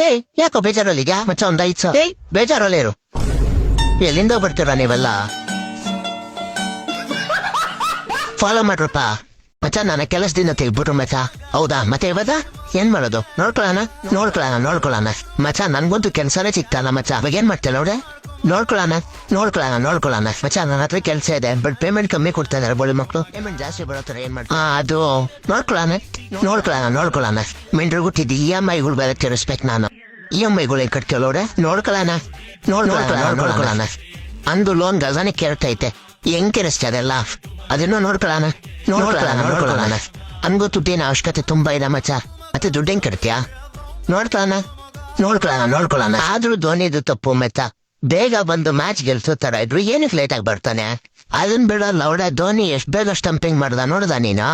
ಏಯ್ ಯಾಕೋ ಬೇಜಾರಲ್ಲಿದ್ಯಾ ಮಚ್ಚ ಒಂದ್ 5 ಸಾವಿರ ಬೇಜಾರಲ್ಲೇ ಇರು. ಎಲ್ಲಿಂದ ಬರ್ತೀರಾ ನೀವೆಲ್ಲ? ಫಾಲೋ ಮಾಡ್ರಪ್ಪ ಮಚ್ಚ. ನನ್ನ ಕೆಲಸದಿಂದ ತೆಗ್ಬಿಟ್ರು ಮಚ್ಚ. ಹೌದಾ? ಮತ್ತೆ ಇವಾಗ ಏನ್ ಮಾಡೋದು? ನೋಡ್ಕೊಳ್ಳೋಣ ಮಚ್ಚ. ನನ್ಗಂತೂ ಕೆಲ್ಸನೇ ಸಿಗ್ತಾನ ಮಚ್ಚ. ಇವಾಗ ಏನ್ ಮಾಡ್ತೇನೆ ನೋಡ್ರೆ? ನೋಡ್ಕೊಳ್ಳೋಣ ಮಚ್ಚ. ನನ್ನ ಹತ್ರ ಕೆಲಸ ಇದೆ, ಬಟ್ ಪೇಮೆಂಟ್ ಕಮ್ಮಿ ಕೊಡ್ತಾ ಇದಾರೆ ಬೋಳಿ ಮಕ್ಳು. ಪೇಮೆಂಟ್ ಜಾಸ್ತಿ ಬರೋತರ ಏನ್ ಮಾಡ್ತಾರೆ? ಅದು ನೋಡ್ಕೊಳ್ಳೋಣ. ಮಿಂಡ್ರಿಗೂ ತಿದ್ದಿ EMI ಬೇರೆ ತೀರಿಸ್ಬೇಕು ನಾನು. EMI ಕಟ್ಕೊಳ್ಳೋಡೆ ನೋಡ್ಕೊಳ್ಳೋಣ. ಅಂದು ಲೋನ್ ಗಜಾನೆ ಕೇಳ್ತೈತೆ, ಹೆಂಗ್ ಕೆರಿಸ್ತದೆಲ್ಲ ಅದನ್ನು ನೋಡ್ಕೊಳ್ಳೋಣ. ಅನ್ಗೋ ದುಡ್ಡಿನ ಅವಶ್ಯಕತೆ ತುಂಬಾ ಇದೆ ಮಚ್ಚ. ಮತ್ತೆ ದುಡ್ಡು ಹೆಂಗ್ ಕಟ್ತೀಯಾ? ನೋಡ್ಕೊಳ್ಳೋಣ. ಆದ್ರೂ ಧೋನಿದು ತಪ್ಪು ಮಚ್ಚ. ಬೇಗ ಬಂದು ಮ್ಯಾಚ್ ಗೆಲ್ಸೋ ತರ ಇದ್ರು ಏನಕ್ಕೆ ಲೇಟ್ ಆಗಿ ಬರ್ತಾನೆ? ಅದನ್ ಬಿಡಲ್ಲ ಅವಡ. ಧೋನಿ ಎಷ್ಟ್ ಬೇಗ ಸ್ಟಂಪಿಂಗ್ ಮಾಡ್ದ ನೋಡ್ದ ನೀನಾ?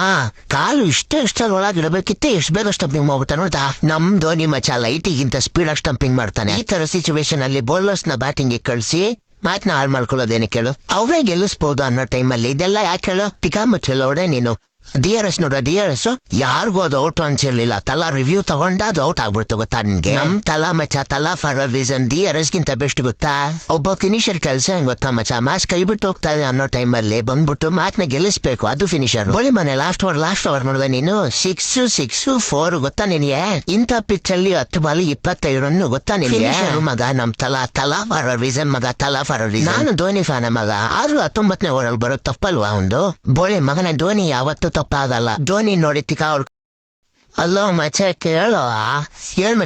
ಕಾಲು ಇಷ್ಟಲ್ಲಿ ಒಳಗಿಡಬೇಕಿತ್ತೆ, ಎಷ್ಟ್ ಬೇಗ ಸ್ಟಂಪಿಂಗ್ ಮಾಡ್ಬಿಟ್ಟ ನೋಡ್ದ. ನಮ್ ಧೋನಿ ಮಚ್ಚ ಲೈಟಿಗಿಂತ ಸ್ಪೀಡ್ ಆಗಿ ಸ್ಟಂಪಿಂಗ್ ಮಾಡ್ತಾನೆ. ಈ ತರ ಸಿಚುವೇಶನ್ ಅಲ್ಲಿ ಬೌಲರ್ಸ್ ನ ಬ್ಯಾಟಿಂಗ್ ಕಳ್ಸಿ ಮ್ಯಾಚ್ ನ ಹಾಳು ಮಾಡ್ಕೊಳ್ಳೋದೇನೆ ಕೇಳು. ಅವರೇ ಗೆಲ್ಲಿಸಬಹುದು ಅನ್ನೋ ಟೈಮಲ್ಲಿ ಇದೆಲ್ಲ ಯಾಕೆ ಹೇಳು? ಟಿಕಾ ಮುಚ್ಚಲೋಡೆ ನೀನು. DRS ನೋಡ, DRS ಯಾರಿಗೂ ಅದು ಔಟ್ ಅನ್ಸಿರ್ಲಿಲ್ಲ. ತಲಾ ರಿವ್ಯೂ ತಗೊಂಡ ಅದು ಔಟ್ ಆಗ್ಬಿಡ್ತು ಗೊತ್ತಾ ನಿನ್ಗೆ? ನಮ್ ತಲಾ ಮಚ್ಚ, ತಲಾ ಫಾರ್ ಅ ರೀಸನ್. DRS ಗಿಂತ ಬೆಸ್ಟ್ ಗೊತ್ತಾ? ಒಬ್ಬ ಫಿನಿಷರ್ ಕೆಲಸ ಹೆಂಗ್ ಗೊತ್ತಾ ಮಚ್ಚ? ಮ್ಯಾಚ್ ಕೈ ಬಿಟ್ಟು ಹೋಗ್ತಾ ಇದೆ ಅನ್ನೋ ಟೈಮಲ್ಲಿ ಬಂದ್ಬಿಟ್ಟು ಮ್ಯಾಚ್ ನ ಗೆಲ್ಲಿಸ್ಬೇಕು, ಅದು ಫಿನಿಷರ್. ಬೋಳಿ ಮನೆ ಲಾಸ್ಟ್ ಓವರ್ ನೋಡಿದೆ ನೀನು. 6 ಗೊತ್ತಾ ನಿನ್ಗೆ? ಇಂಥ ಪಿಚ್ ಅಲ್ಲಿ 10 ಬಾಲ್ 25 ರನ್ ಗೊತ್ತಾ ನಿನ್ಗೆ? ಮಗ ನಮ್ ತಲಾ ಫಾರ್ ಅ ರೀಸನ್ ಮಗ, ತಲಾ ಫಾರ್ ಅ ರೀಸನ್. ನಾನು ಧೋನಿ ಫ್ಯಾನ್ ಮಗ, ಆದ್ರೂ 19ನೇ ಓವರಲ್ಲಿ ಬರೋದು ತಪ್ಪಲ್ವಾ ಒಂದು? ಬೋಳಿ ಮಗನ ಧೋನಿ ಯಾವತ್ತು ತಪ್ಪಾಗಲ್ಲ. ಧೋನಿ ನೋಡಿ ತಿಕಾ ಅವ್ರು. ಅಲ್ಲೋ ಮಚ್ಚ ಕೇಳೋ. ಹೇಳ್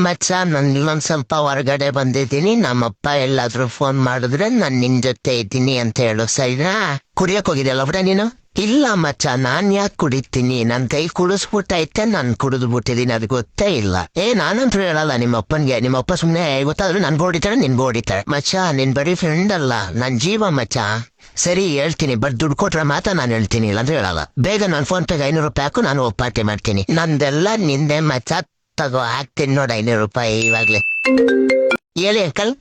ಮಚ್ಚ, ನಾನು ಇನ್ನೊಂದ್ ಸ್ವಲ್ಪ ಹೊರಗಡೆ ಬಂದಿದ್ದೀನಿ. ನಮ್ಮಪ್ಪ ಎಲ್ಲಾದ್ರೂ ಫೋನ್ ಮಾಡಿದ್ರೆ ನಾನ್ ನಿನ್ ಜೊತೆ ಇದ್ದೀನಿ ಅಂತ ಹೇಳು, ಸರಿನಾ? ಕುಡಿಯಕ್ ಹೋಗಿದ್ಯಲ್ಲ ಬಿಡ ನೀನು? ಇಲ್ಲ ಮಚ್ಚ, ನಾನ್ ಯಾಕೆ ಕುಡಿತೀನಿ? ನನ್ ಕೈ ಕುಡಿಸ್ಬಿಟ್ಟೈತೆ, ನಾನ್ ಕುಡಿದ್ಬಿಟ್ಟಿದೀನಿ, ಅದು ಗೊತ್ತೇ ಇಲ್ಲ. ನಾನಂತೂ ಹೇಳಲ್ಲ ನಿಮ್ಮಪ್ಪನ್ಗೆ. ನಿಮ್ಮಪ್ಪ ಸುಮ್ನೆ ಗೊತ್ತಾದ್ರೆ ನನ್ ಬೋಡಿತಾರೆ, ನಿನ್ ಬೋಡಿತಾರೆ. ಮಚ್ಚ ನಿನ್ ಬರೀ ಫ್ರೆಂಡ್ ಅಲ್ಲ, ನನ್ ಜೀವ ಮಚ್ಚ. ಸರಿ ಹೇಳ್ತೀನಿ, ಬಟ್ ದುಡ್ಡು ಕೊಟ್ರೆ ಮಾತ್ರ ನಾನು ಹೇಳ್ತೀನಿ, ಇಲ್ಲ ಅಂದ್ರೆ ಹೇಳಲ್ಲ. ಬೇಗ ನಾನು ಫೋನ್ ಪೇಗೆ 500 ರೂಪಾಯಿ ಹಾಕು, ನಾನು ಒಪ್ಪಾಟಿ ಮಾಡ್ತೀನಿ. ನಂದೆಲ್ಲ ನಿಂದೆ ಮಚ್ಚ. ತಗೋ ಹಾಕ್ತೀನಿ ನೋಡ 500 ರೂಪಾಯಿ ಇವಾಗ್ಲೇ. ಹೇಳಿ ಅಂಕಲ್,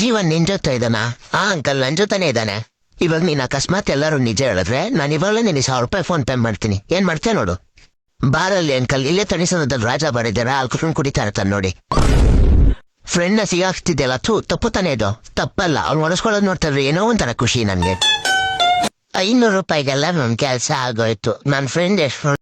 ಜೀವನ್ ನಿನ್ ಜೊತೆ ಇದ್ದಾನ? ಅಂಕಲ್ ನನ್ ಜೊತೆನೆ ಇದ್ದಾನೆ. ಇವಾಗ ನೀನ್ ಅಕಸ್ಮಾತ್ ಎಲ್ಲರೂ ನಿಜ ಹೇಳಿದ್ರೆ ನಾನು ಇವಾಗಲೇ ನಿನಗೆ 1000 ರೂಪಾಯಿ ಫೋನ್ ಪೇ ಮಾಡ್ತೀನಿ. ಏನ್ ಮಾಡ್ತೇನೆ ನೋಡು. ಬಾರಲ್ಲಿ ಅಂಕಲ್, ಇಲ್ಲೇ ತಣಿಸೋದ್ರಲ್ಲಿ ರಾಜ ಬರಿದ್ದಾರ, ಅಲ್ಲಿ ಕುಟ್ಕೊಂಡು ಕುಡಿತಾ ಇರ್ತಾನೆ ನೋಡಿ. ಫ್ರೆಂಡ್ ನ ಸಿಗಾಕ್ತಿದ್ಯಲ್ಲ, ತಪ್ಪು ತಾನೇ ಇದು? ತಪ್ಪಲ್ಲ. ಅವ್ನು ಒಡಿಸ್ಕೊಳ್ಳೋದು ನೋಡ್ತಾರೆ, ಏನೋ ಒಂಥರ ಖುಷಿ ನನ್ಗೆ. 500 ರೂಪಾಯಿಗೆಲ್ಲ ನನ್ ಕೆಲ್ಸ ಆಗೋಯ್ತು. ನನ್ ಫ್ರೆಂಡ್ ಎಷ್ಟು